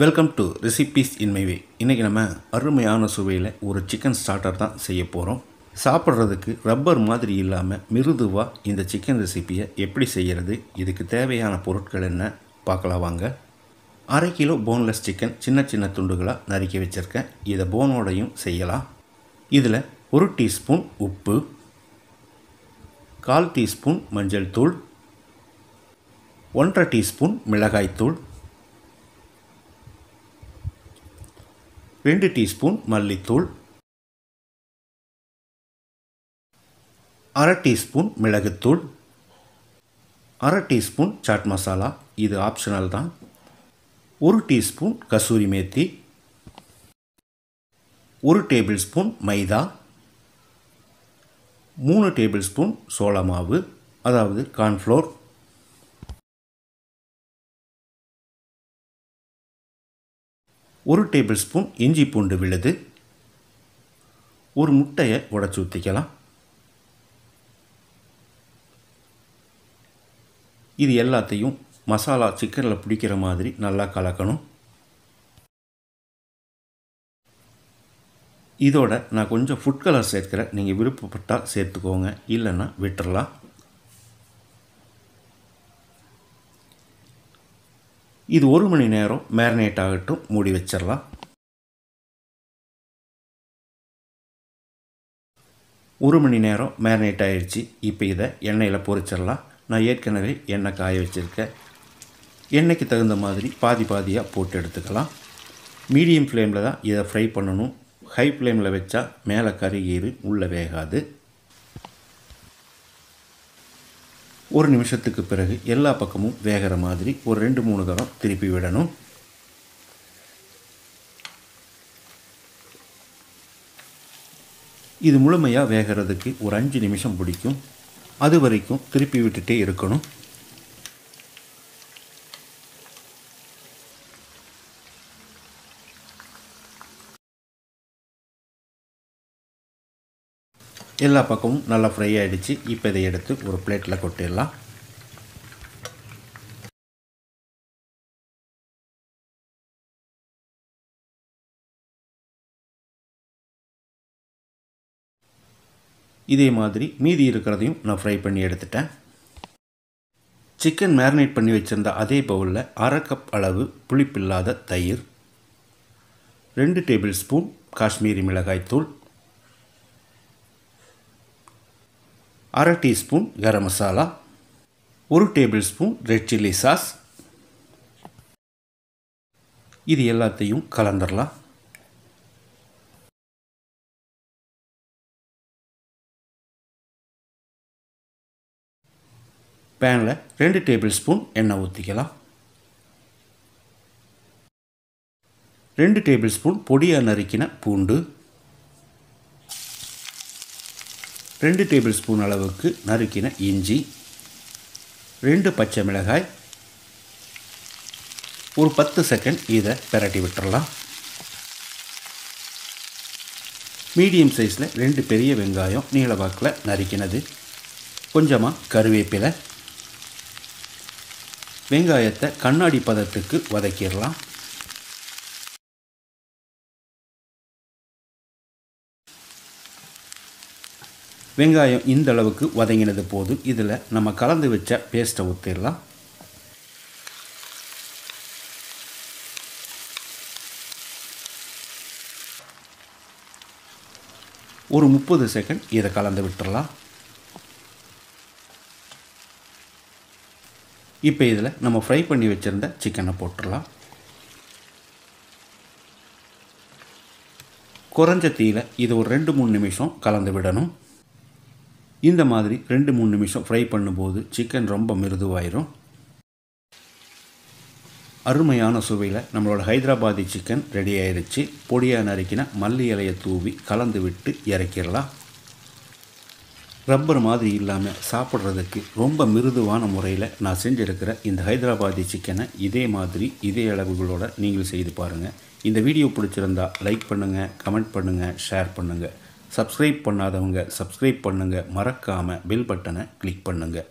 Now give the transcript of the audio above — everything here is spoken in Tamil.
Welcome to recipes in my way. இன்றைக்கி நம்ம அருமையான சுவையில் ஒரு சிக்கன் ஸ்டார்டர் தான் செய்ய போகிறோம். சாப்பிட்றதுக்கு ரப்பர் மாதிரி இல்லாமல் மிருதுவாக இந்த சிக்கன் ரெசிப்பியை எப்படி செய்கிறது, இதுக்கு தேவையான பொருட்கள் என்ன பார்க்கலாம் வாங்க. 1/2 கிலோ போன்லெஸ் சிக்கன் சின்ன சின்ன துண்டுகளாக நறுக்கி வச்சுருக்கேன். இதை போனோடையும் செய்யலாம். இதில் 1 டீஸ்பூன் உப்பு, 1/4 டீஸ்பூன் மஞ்சள் தூள், 1/2 டீஸ்பூன் மிளகாய்த்தூள், 2 டீஸ்பூன் மல்லித்தூள், 1/2 டீஸ்பூன் மிளகுத்தூள், 1/2 டீஸ்பூன் சாட் மசாலா, இது ஆப்ஷனல் தான், 1 teaspoon kasuri methi, 1 tablespoon maida, 3 tablespoon சோள மாவு அதாவது கார்ன்ஃப்ளோர், 1 டேபிள் ஸ்பூன் இஞ்சி பூண்டு விழுது, 1 முட்டையை உடைச்சி ஊற்றிக்கலாம். இது எல்லாத்தையும் மசாலா சிக்கனில் பிடிக்கிற மாதிரி நல்லா கலக்கணும். இதோட நான் கொஞ்சம் ஃபுட் கலர் சேர்க்கிறேன். நீங்கள் விருப்பப்பட்டால் சேர்த்துக்கோங்க, இல்லைன்னா விட்டுறலாம். இது 1 மணி நேரம் மேரினேட் ஆகட்டும், மூடி வச்சிடலாம். 1 மணி நேரம் மேரினேட் ஆகிடுச்சு. இப்போ இதை எண்ணெயில் பொரிச்சிடலாம். நான் ஏற்கனவே எண்ணெய் காய வச்சுருக்கேன். எண்ணெய்க்கு தகுந்த மாதிரி பாதி பாதியாக போட்டு எடுத்துக்கலாம். மீடியம் ஃப்ளேமில் தான் இதை ஃப்ரை பண்ணணும். ஹை ஃப்ளேமில் வச்சா மேலே கருகீறு உள்ளே வேகாது. 1 நிமிஷத்துக்கு பிறகு எல்லா பக்கமும் வேகிற மாதிரி ஒரு 2-3 தரம் திருப்பி விடணும். இது முழுமையாக வேகிறதுக்கு ஒரு 5 நிமிஷம் பிடிக்கும். அது வரைக்கும் திருப்பி விட்டுட்டே இருக்கணும். எல்லா பக்கமும் நல்லா ஃப்ரை ஆகிடுச்சு. இப்போ இதை எடுத்து ஒரு பிளேட்டில் கொட்டிடலாம். இதே மாதிரி மீதி இருக்கிறதையும் நான் ஃப்ரை பண்ணி எடுத்துட்டேன். சிக்கன் மேரினேட் பண்ணி வச்சுருந்த அதே பவுலில் 1/2 கப் அளவு புளிப்பில்லாத தயிர், 2 டேபிள் ஸ்பூன் காஷ்மீரி மிளகாய்த்தூள், 1/2 teaspoon garam masala, 1 tablespoon red chilli sauce, இது எல்லாத்தையும் கலந்துடலாம். பேனில் 2 டேபிள் ஸ்பூன் எண்ணெய் ஊற்றிக்கலாம். 2 டேபிள் ஸ்பூன் பொடியாக நறுக்கின பூண்டு, 2 டேபிள் ஸ்பூன் அளவுக்கு நறுக்கின இஞ்சி, 2 பச்சை மிளகாய், ஒரு 10 செகண்ட் இதை பிரட்டி விட்டுறலாம். மீடியம் சைஸில் 2 பெரிய வெங்காயம் நீளவாக்கில் நறுக்கினது, கொஞ்சமாக கருவேப்பிலை. வெங்காயத்தை கண்ணாடி பதத்துக்கு வதக்கிடலாம். வெங்காயம் இந்த அளவுக்கு வதங்கினது போது இதில் நம்ம கலந்து வச்ச பேஸ்ட்டை ஊற்றிடலாம். ஒரு 30 செகண்ட் இதை கலந்து விட்டுறலாம். இப்போ இதில் நம்ம ஃப்ரை பண்ணி வச்சுருந்த சிக்கனை போட்டுடலாம். குறைஞ்ச தீயில் இது ஒரு 2-3 நிமிஷம் கலந்து விடணும். இந்த மாதிரி 2-3 நிமிஷம் ஃப்ரை பண்ணும்போது சிக்கன் ரொம்ப மிருதுவாயிரும். அருமையான சுவையில் நம்மளோட ஹைதராபாதி சிக்கன் ரெடி ஆயிடுச்சு. பொடியாக நறுக்கின மல்லி இலையை தூவி கலந்து விட்டு இறக்கிடலாம். ரப்பர் மாதிரி இல்லாமல் சாப்பிட்றதுக்கு ரொம்ப மிருதுவான முறையில் நான் செஞ்சுருக்கிற இந்த ஹைதராபாதி சிக்கனை இதே மாதிரி இதே அளவுகளோடு நீங்கள் செய்து பாருங்கள். இந்த வீடியோ பிடிச்சிருந்தால் லைக் பண்ணுங்கள், கமெண்ட் பண்ணுங்கள், ஷேர் பண்ணுங்கள். சப்ஸ்கிரைப் பண்ணாதவங்க சப்ஸ்கிரைப் பண்ணுங்கள். மறக்காமல் பெல் பட்டனை கிளிக் பண்ணுங்கள்.